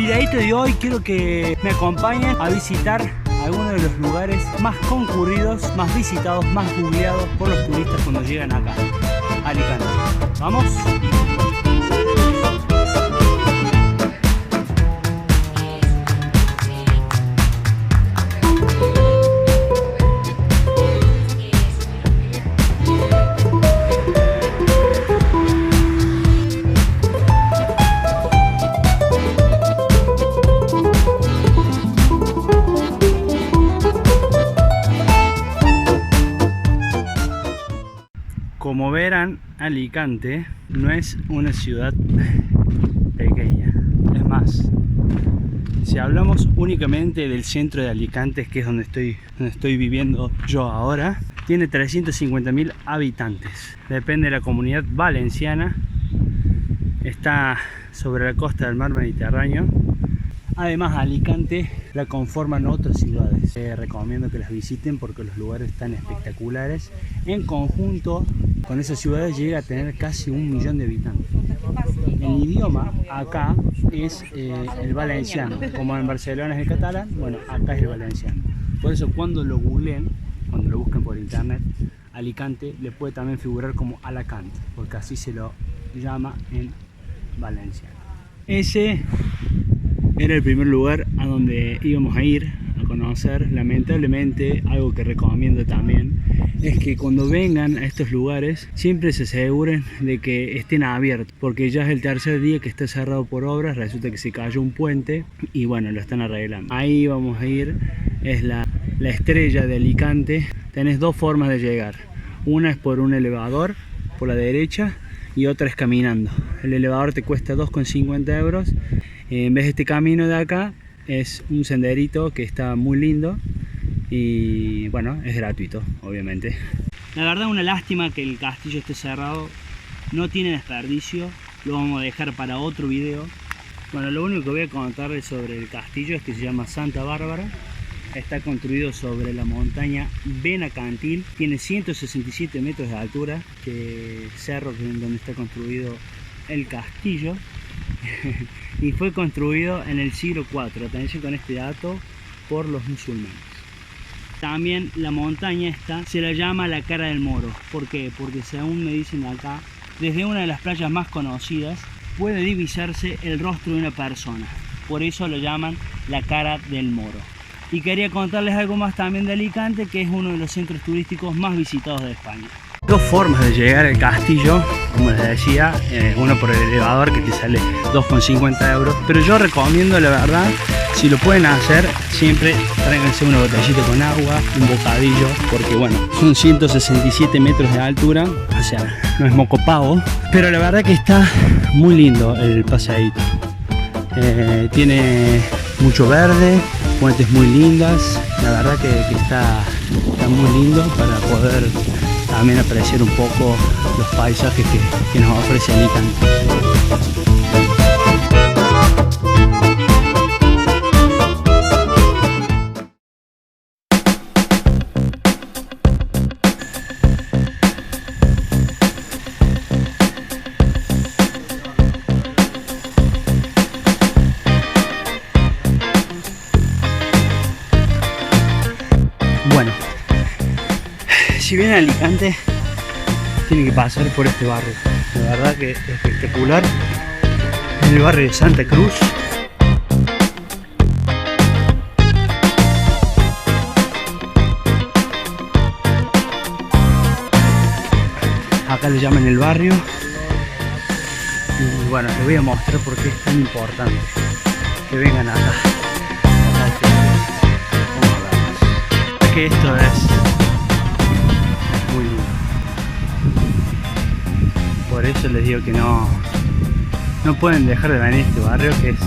videito de hoy quiero que me acompañen a visitar algunos de los lugares más concurridos, más visitados, más googleados por los turistas cuando llegan acá, a Alicante. ¿Vamos? Como verán, Alicante no es una ciudad pequeña. Es más, si hablamos únicamente del centro de Alicante, que es donde estoy viviendo yo ahora, tiene 350.000 habitantes. Depende de la comunidad valenciana. Está sobre la costa del mar Mediterráneo. Además, Alicante la conforman otras ciudades. Recomiendo que las visiten porque los lugares están espectaculares. En conjunto con esas ciudades llega a tener casi 1 millón de habitantes. El idioma acá es el valenciano, como en Barcelona es el catalán, bueno, acá es el valenciano. Por eso cuando lo googleen, cuando lo busquen por internet, Alicante le puede también figurar como Alacant, porque así se lo llama en valenciano. Ese era el primer lugar a donde íbamos a ir a conocer. Lamentablemente, algo que recomiendo también es que cuando vengan a estos lugares siempre se aseguren de que estén abiertos, porque ya es el tercer día que está cerrado por obras. Resulta que se cayó un puente y bueno, lo están arreglando. Ahí vamos a ir, es la estrella de Alicante. Tenés dos formas de llegar, una es por un elevador por la derecha y otra es caminando. El elevador te cuesta 2,50 euros. En vez de este camino de acá es un senderito que está muy lindo y bueno, es gratuito, obviamente. La verdad, una lástima que el castillo esté cerrado, no tiene desperdicio, lo vamos a dejar para otro video. Bueno, lo único que voy a contarles sobre el castillo es que se llama Santa Bárbara. Está construido sobre la montaña Benacantil, tiene 167 metros de altura, que cerro donde está construido el castillo. Y fue construido en el siglo IV, atención con este dato, por los musulmanes. También la montaña esta se la llama la cara del Moro. ¿Por qué? Porque según me dicen acá, desde una de las playas más conocidas puede divisarse el rostro de una persona. Por eso lo llaman la cara del Moro. Y quería contarles algo más también de Alicante, que es uno de los centros turísticos más visitados de España. Dos formas de llegar al castillo, como les decía, uno por el elevador que te sale 2,50 euros, pero yo recomiendo, la verdad, si lo pueden hacer, siempre tráiganse una botellita con agua, un bocadillo, porque bueno, son 167 metros de altura, o sea, no es moco pavo, pero la verdad que está muy lindo el paseíto. Tiene mucho verde, puentes muy lindas, la verdad que está muy lindo para poder también apreciar un poco los paisajes que nos ofrece Alicante. Bueno, si vienen a Alicante, tienen que pasar por este barrio. La verdad que es espectacular. Es el barrio de Santa Cruz. Acá le llaman el barrio. Y bueno, les voy a mostrar por qué es tan importante que vengan acá. Que esto es muy lindo. Por eso les digo que no pueden dejar de venir a este barrio, que es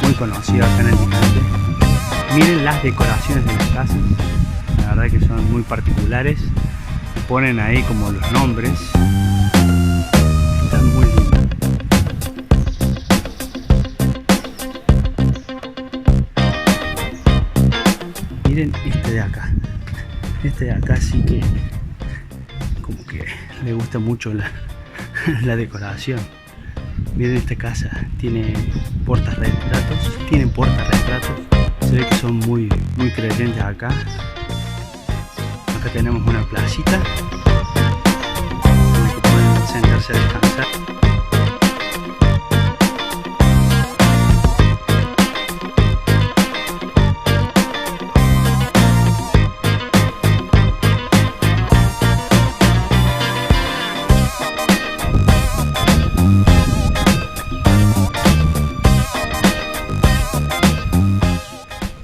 muy conocido acá en Alicante. Miren las decoraciones de las casas, la verdad que son muy particulares. Ponen ahí como los nombres. Están muy lindos. Miren este de acá. Este de acá sí que como que le gusta mucho la decoración. Miren esta casa, tiene portarretratos, tienen portarretratos. Se ve que son muy creyentes acá. Acá tenemos una placita donde pueden sentarse a descansar.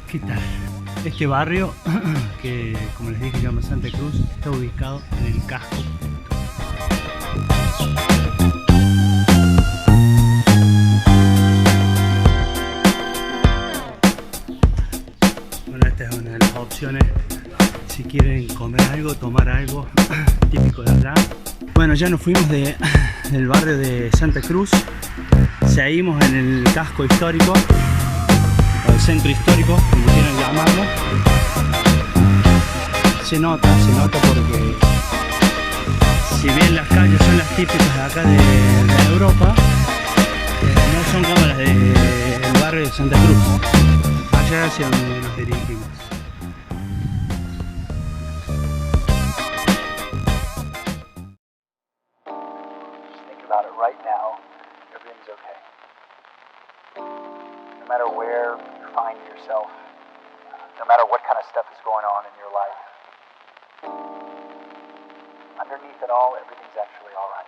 ¿Qué tal? Este barrio, que como les dije se llama Santa Cruz, está ubicado en el casco. Bueno, esta es una de las opciones si quieren comer algo, tomar algo típico de allá. Bueno, ya nos fuimos del barrio de Santa Cruz, seguimos en el casco histórico, el centro histórico, como quieran llamarlo. Se nota porque si bien las calles son las típicas de acá de Europa, no son como las del barrio de Santa Cruz, allá hacia donde nos dirigimos. About it right now, everything's okay. No matter where you find yourself, no matter what kind of stuff is going on in your life, underneath it all, everything's actually all right.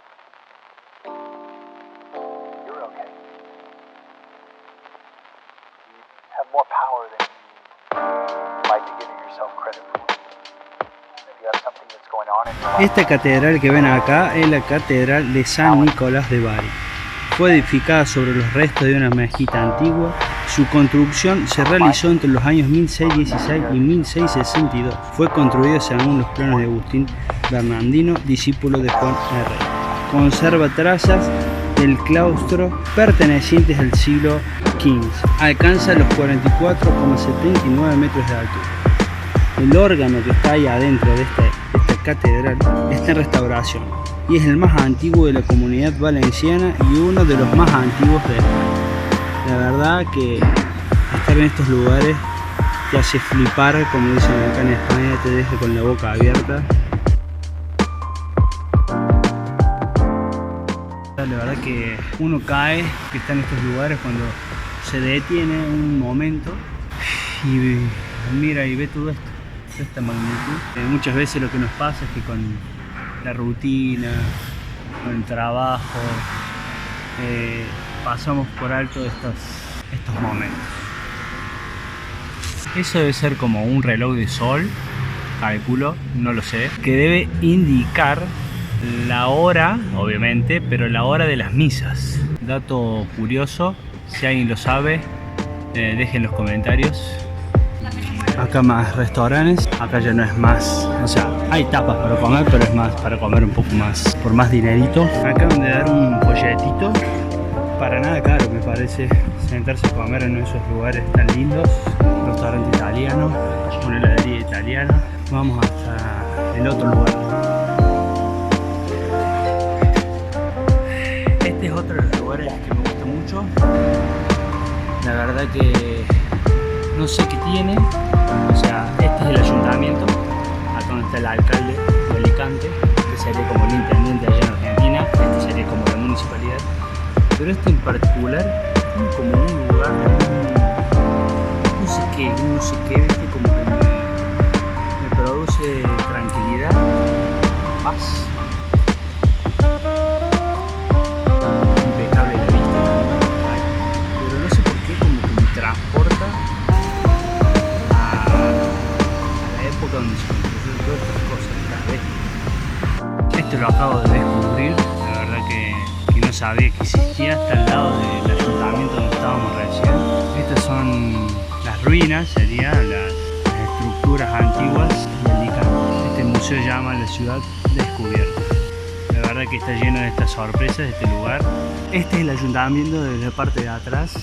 You're okay. You have more power than you might be giving yourself credit for. If you have something that's going on in your life. Esta catedral que ven acá es la catedral de San Nicolás de Bari. Fue edificada sobre los restos de una mezquita antigua. Su construcción se realizó entre los años 1616 y 1662. Fue construida según los planos de Agustín Bernardino, discípulo de Juan R. Conserva trazas del claustro pertenecientes al siglo XV. Alcanza los 44,79 metros de altura. El órgano que está ahí adentro de esta catedral está en restauración y es el más antiguo de la Comunidad Valenciana y uno de los más antiguos de la verdad que estar en estos lugares te hace flipar, como dicen acá en España, te deja con la boca abierta. La verdad que uno cae, que está en estos lugares cuando se detiene un momento y mira y ve todo esto, esta magnitud. Muchas veces lo que nos pasa es que con la rutina, con el trabajo, pasamos por alto estos momentos. Eso debe ser como un reloj de sol, calculo, no lo sé, que debe indicar la hora, obviamente, pero la hora de las misas. Dato curioso, si alguien lo sabe, dejen en los comentarios. Acá más restaurantes, acá ya no es más, o sea, hay tapas para comer, pero es más para comer un poco más, por más dinerito. Acá donde dar un folletito, para nada caro me parece, sentarse a comer en esos lugares tan lindos. Un restaurante italiano, una heladería italiana. Vamos hasta el otro lugar. Este es otro de los lugares que me gusta mucho. La verdad que no sé qué tiene. O sea, este es el ayuntamiento, acá donde está el alcalde de Alicante, que sería como el intendente allá en Argentina, este sería como la municipalidad. Pero este en particular es como un lugar, no sé qué, este como que me produce tranquilidad, paz. Impecable la vista, pero no sé por qué como que me transporta a la época donde se construyeron todas estas cosas, tal vez. Esto lo acabo de descubrir, la verdad que no sabía que existía, hasta al lado del ayuntamiento donde estábamos recién. Estas son las ruinas, serían las estructuras antiguas de Alicante. Este museo se llama La Ciudad Descubierta. La verdad que está lleno de estas sorpresas de este lugar. Este es el ayuntamiento, desde la parte de atrás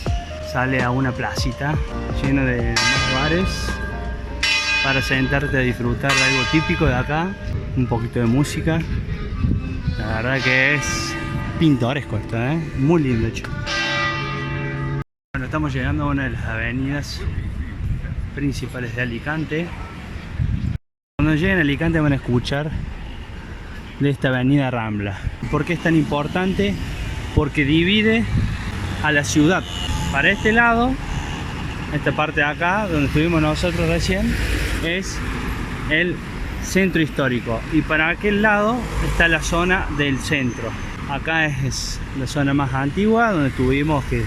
sale a una placita lleno de bares para sentarte a disfrutar de algo típico de acá, un poquito de música. La verdad que es pintoresco esto, muy lindo hecho. Bueno, estamos llegando a una de las avenidas principales de Alicante. Cuando lleguen a Alicante van a escuchar de esta avenida Rambla. ¿Por qué es tan importante? Porque divide a la ciudad. Para este lado, esta parte de acá, donde estuvimos nosotros recién, es el centro histórico. Y para aquel lado está la zona del centro. Acá es la zona más antigua, donde estuvimos, que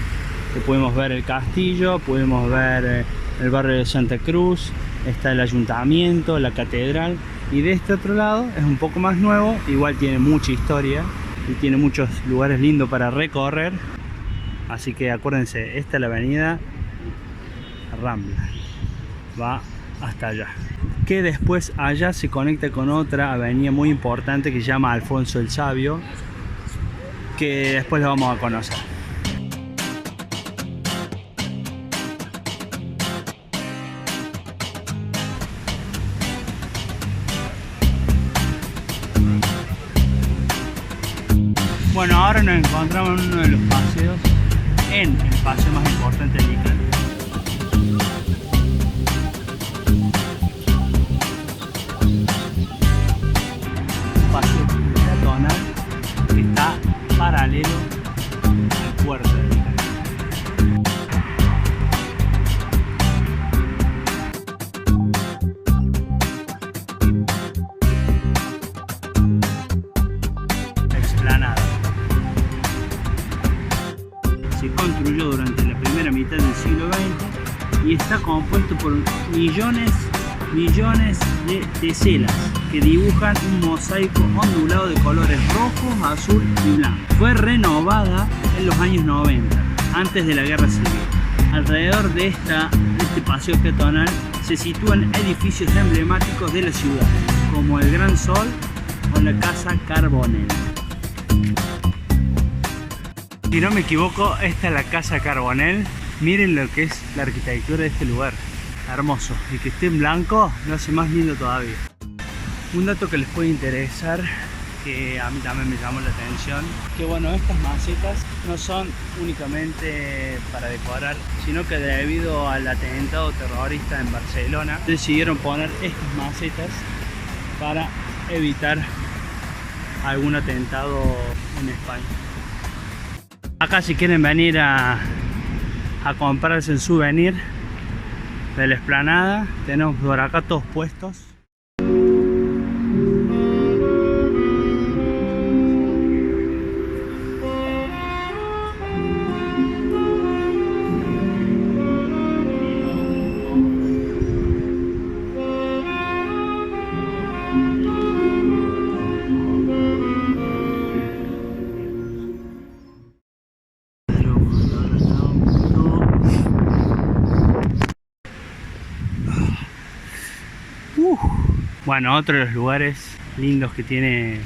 pudimos ver el castillo, pudimos ver el barrio de Santa Cruz, está el ayuntamiento, la catedral. Y de este otro lado es un poco más nuevo, igual tiene mucha historia y tiene muchos lugares lindos para recorrer. Así que acuérdense, esta es la avenida Rambla, va hasta allá, que después allá se conecta con otra avenida muy importante que se llama Alfonso el Sabio, que después la vamos a conocer. Bueno, ahora nos encontramos en uno de los paseos, en el paseo más importante de Alicante. Un paseo peatonal que está paralelo al puerto de Alicante. Explanada. Se construyó durante la primera mitad del siglo XX y está compuesto por millones de teselas que dibujan un mosaico ondulado de colores rojo, azul y blanco. Fue renovada en los años 90, antes de la Guerra Civil. Alrededor de este paseo peatonal se sitúan edificios emblemáticos de la ciudad, como el Gran Sol o la Casa Carbonell. Si no me equivoco, esta es la Casa Carbonell. Miren lo que es la arquitectura de este lugar. Hermoso. Y que esté en blanco lo hace más lindo todavía. Un dato que les puede interesar, que a mí también me llamó la atención, que bueno, estas macetas no son únicamente para decorar, sino que debido al atentado terrorista en Barcelona, decidieron poner estas macetas para evitar algún atentado en España. Acá, si quieren venir a comprarse el souvenir de la explanada, tenemos por acá todos puestos. Bueno, otro de los lugares lindos que tiene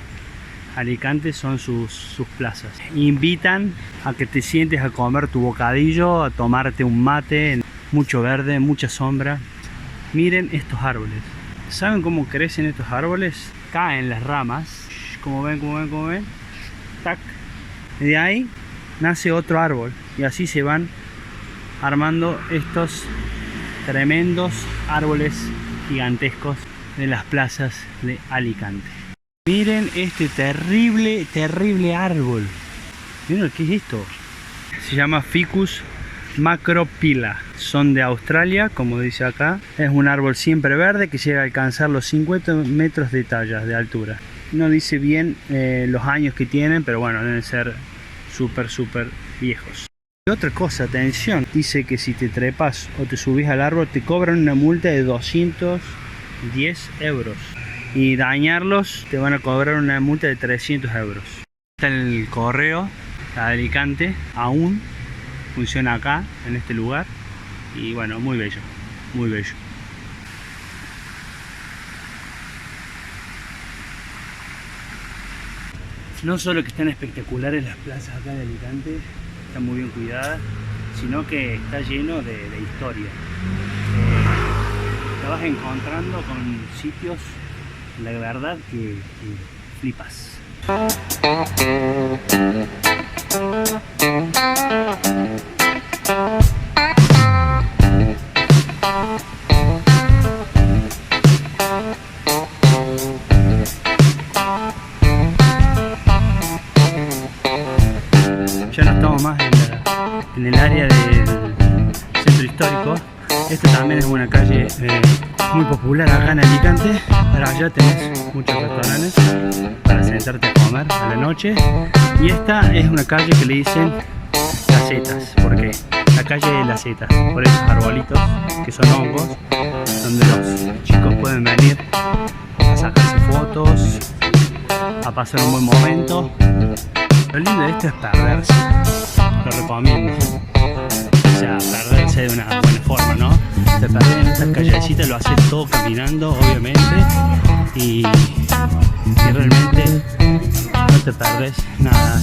Alicante son sus plazas. Invitan a que te sientes a comer tu bocadillo, a tomarte un mate, mucho verde, mucha sombra. Miren estos árboles. ¿Saben cómo crecen estos árboles? Caen las ramas, como ven, tac. Y de ahí nace otro árbol y así se van armando estos tremendos árboles gigantescos de las plazas de Alicante. Miren este terrible árbol. Miren qué es esto. Se llama Ficus macrophylla. Son de Australia, como dice acá. Es un árbol siempre verde que llega a alcanzar los 50 metros de talla de altura. No dice bien los años que tienen, pero bueno, deben ser súper viejos. Y otra cosa, atención, dice que si te trepas o te subís al árbol te cobran una multa de 210 euros y dañarlos te van a cobrar una multa de 300 euros. Está el correo de Alicante, aún funciona acá en este lugar y bueno, muy bello. No solo que están espectaculares las plazas acá de Alicante, están muy bien cuidadas, sino que está lleno de historia. Te vas encontrando con sitios, la verdad que flipas. Ya no estamos más en el área del centro histórico. Esta también es una calle muy popular acá en Alicante. Para allá tenés muchos restaurantes para sentarte a comer a la noche. Y esta es una calle que le dicen Las Setas. ¿Por qué? La calle de las setas, por esos arbolitos que son hongos, donde los chicos pueden venir a sacarse fotos, a pasar un buen momento. Lo lindo de esto es perderse, lo recomiendo. O sea, perderse de una buena forma, ¿no? Te perdés en estas callecitas, lo haces todo caminando, obviamente, y realmente no te perdés nada,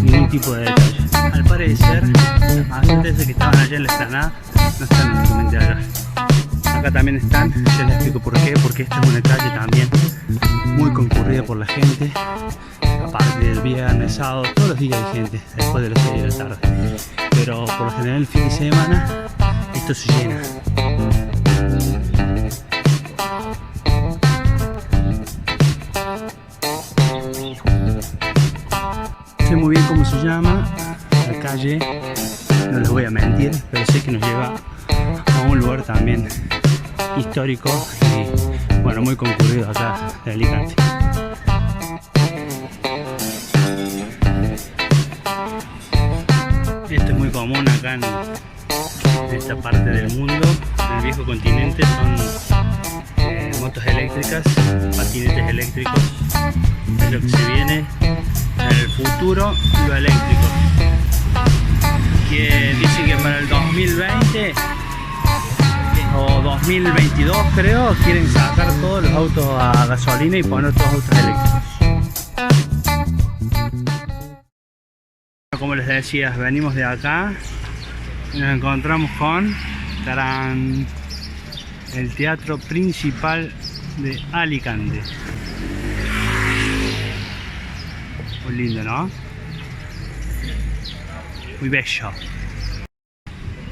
ningún tipo de detalle. Al parecer, las agentes que estaban allá en la explanada no están únicamente allá. Acá también están, yo les explico por qué, porque esta es una calle también muy concurrida por la gente. Aparte del viernes, sábado, todos los días hay gente después de las 6 de la tarde. Pero por lo general el fin de semana esto se llena. No sé muy bien cómo se llama la calle, no les voy a mentir, pero sé que nos lleva a un lugar también histórico y bueno, muy concurrido acá de Alicante. Esto es muy común acá en esta parte del mundo, en el viejo continente, son motos eléctricas, patinetes eléctricos, es lo que se viene en el futuro, lo eléctrico. Que dice que para el 2020 o 2022 creo, quieren sacar todos los autos a gasolina y poner todos autos eléctricos. Como les decía, venimos de acá y nos encontramos con el teatro principal de Alicante. Muy lindo, ¿no? Muy bello.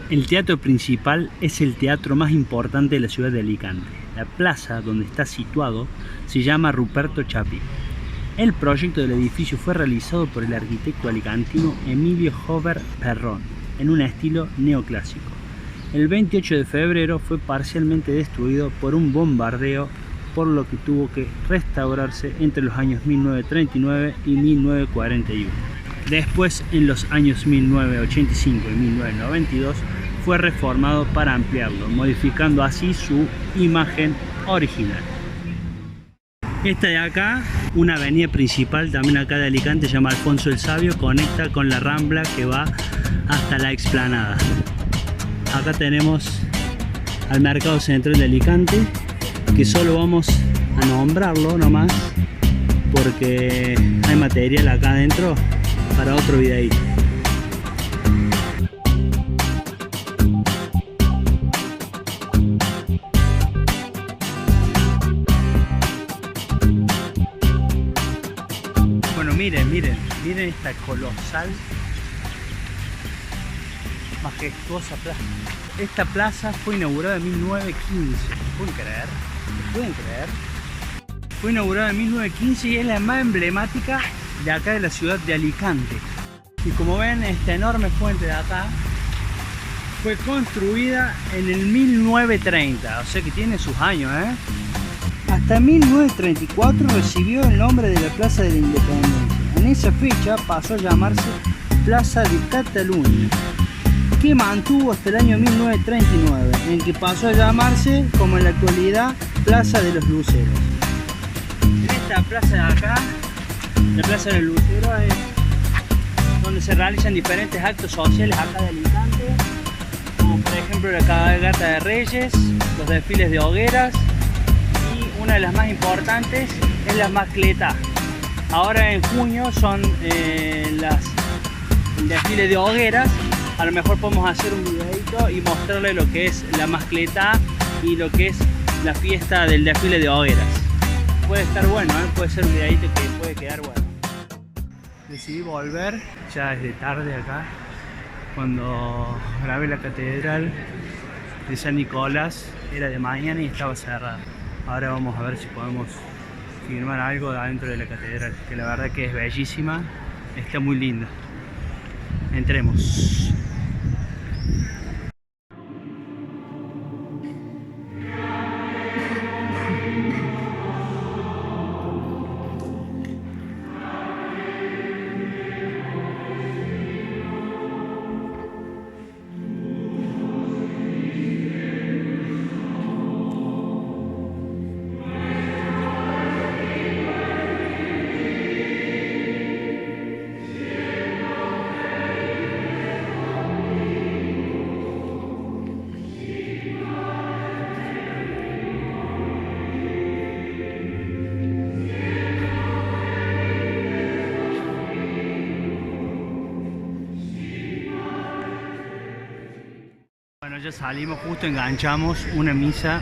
El teatro principal es el teatro más importante de la ciudad de Alicante. La plaza donde está situado se llama Ruperto Chapí. El proyecto del edificio fue realizado por el arquitecto alicantino Emilio Jover Perrón en un estilo neoclásico. El 28 de febrero fue parcialmente destruido por un bombardeo, por lo que tuvo que restaurarse entre los años 1939 y 1941. Después, en los años 1985 y 1992, fue reformado para ampliarlo, modificando así su imagen original. Esta de acá, una avenida principal también acá de Alicante, se llama Alfonso el Sabio, conecta con la Rambla que va hasta la explanada. Acá tenemos al Mercado Central de Alicante, que solo vamos a nombrarlo nomás porque hay material acá adentro para otro videíto. Bueno, miren esta colosal, majestuosa plaza. Esta plaza fue inaugurada en 1915. ¿Pueden creer? ¿Pueden creer? Fue inaugurada en 1915 y es la más emblemática de acá de la ciudad de Alicante. Y como ven, esta enorme fuente de acá fue construida en el 1930, o sea que tiene sus años, ¿eh? Hasta 1934 recibió el nombre de la Plaza de la Independencia. En esa fecha pasó a llamarse Plaza de Cataluña, que mantuvo hasta el año 1939, en que pasó a llamarse, como en la actualidad, Plaza de los Luceros. En esta plaza de acá, la Plaza de los Luceros, es donde se realizan diferentes actos sociales acá de Alicante, como por ejemplo la cabalgata de Reyes, los desfiles de hogueras y una de las más importantes es la mascleta. Ahora en junio son el desfile de hogueras. A lo mejor podemos hacer un videito y mostrarle lo que es la mascleta y lo que es la fiesta del desfile de hogueras. Puede estar bueno, puede ser un videito que puede quedar bueno. decidí volver ya desde tarde acá. Cuando grabé la catedral de San Nicolás era de mañana y estaba cerrada. Ahora vamos a ver si podemos filmar algo de adentro de la catedral, que la verdad que es bellísima, está muy linda. Entremos. Bueno, ya salimos, justo enganchamos una misa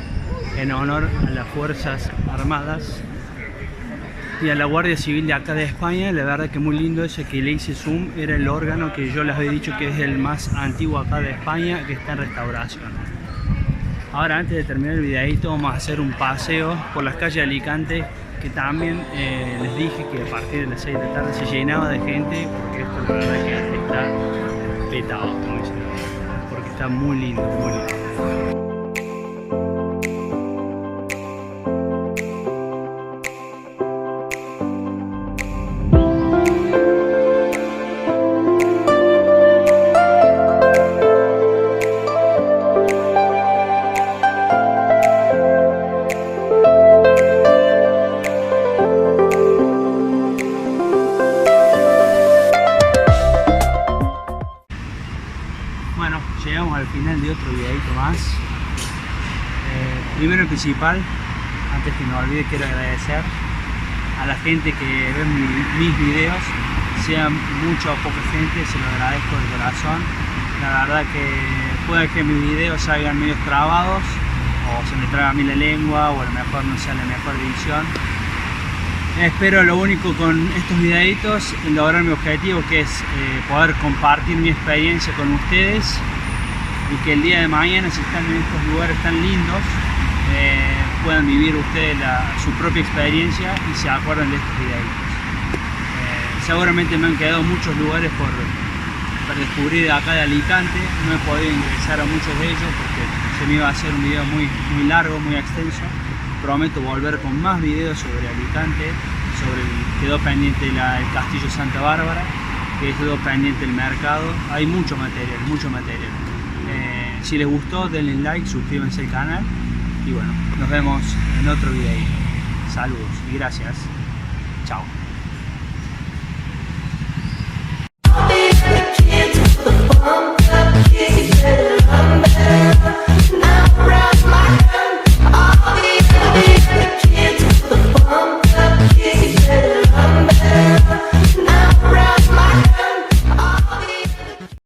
en honor a las Fuerzas Armadas y a la Guardia Civil de acá de España. La verdad que muy lindo eso, que le hice zoom, era el órgano que yo les había dicho que es el más antiguo acá de España, que está en restauración. Ahora, antes de terminar el videito, vamos a hacer un paseo por las calles de Alicante, que también les dije que a partir de las 6 de la tarde se llenaba de gente, porque esto la verdad que está petado, como dicen, porque está muy lindo, muy lindo. Bueno, llegamos al final de otro videito más. Primero y principal, antes que me olvide, quiero agradecer a la gente que ve mis videos, sea mucha o poca gente, se lo agradezco de corazón. La verdad que puede que mis videos salgan medio trabados, o se me traga a mí la lengua, o a lo mejor no sea la mejor edición. Espero lo único con estos videitos, lograr mi objetivo, que es poder compartir mi experiencia con ustedes, y que el día de mañana, si están en estos lugares tan lindos, puedan vivir ustedes su propia experiencia y se acuerden de estos videitos. Seguramente me han quedado muchos lugares por descubrir de acá de Alicante. No he podido ingresar a muchos de ellos porque se me iba a hacer un video muy largo, muy extenso. Prometo volver con más videos sobre Alicante, quedó pendiente el Castillo Santa Bárbara, quedó pendiente el mercado. Hay mucho material, mucho material. Si les gustó, denle like, suscríbanse al canal y bueno, nos vemos en otro video. Saludos y gracias. Chao.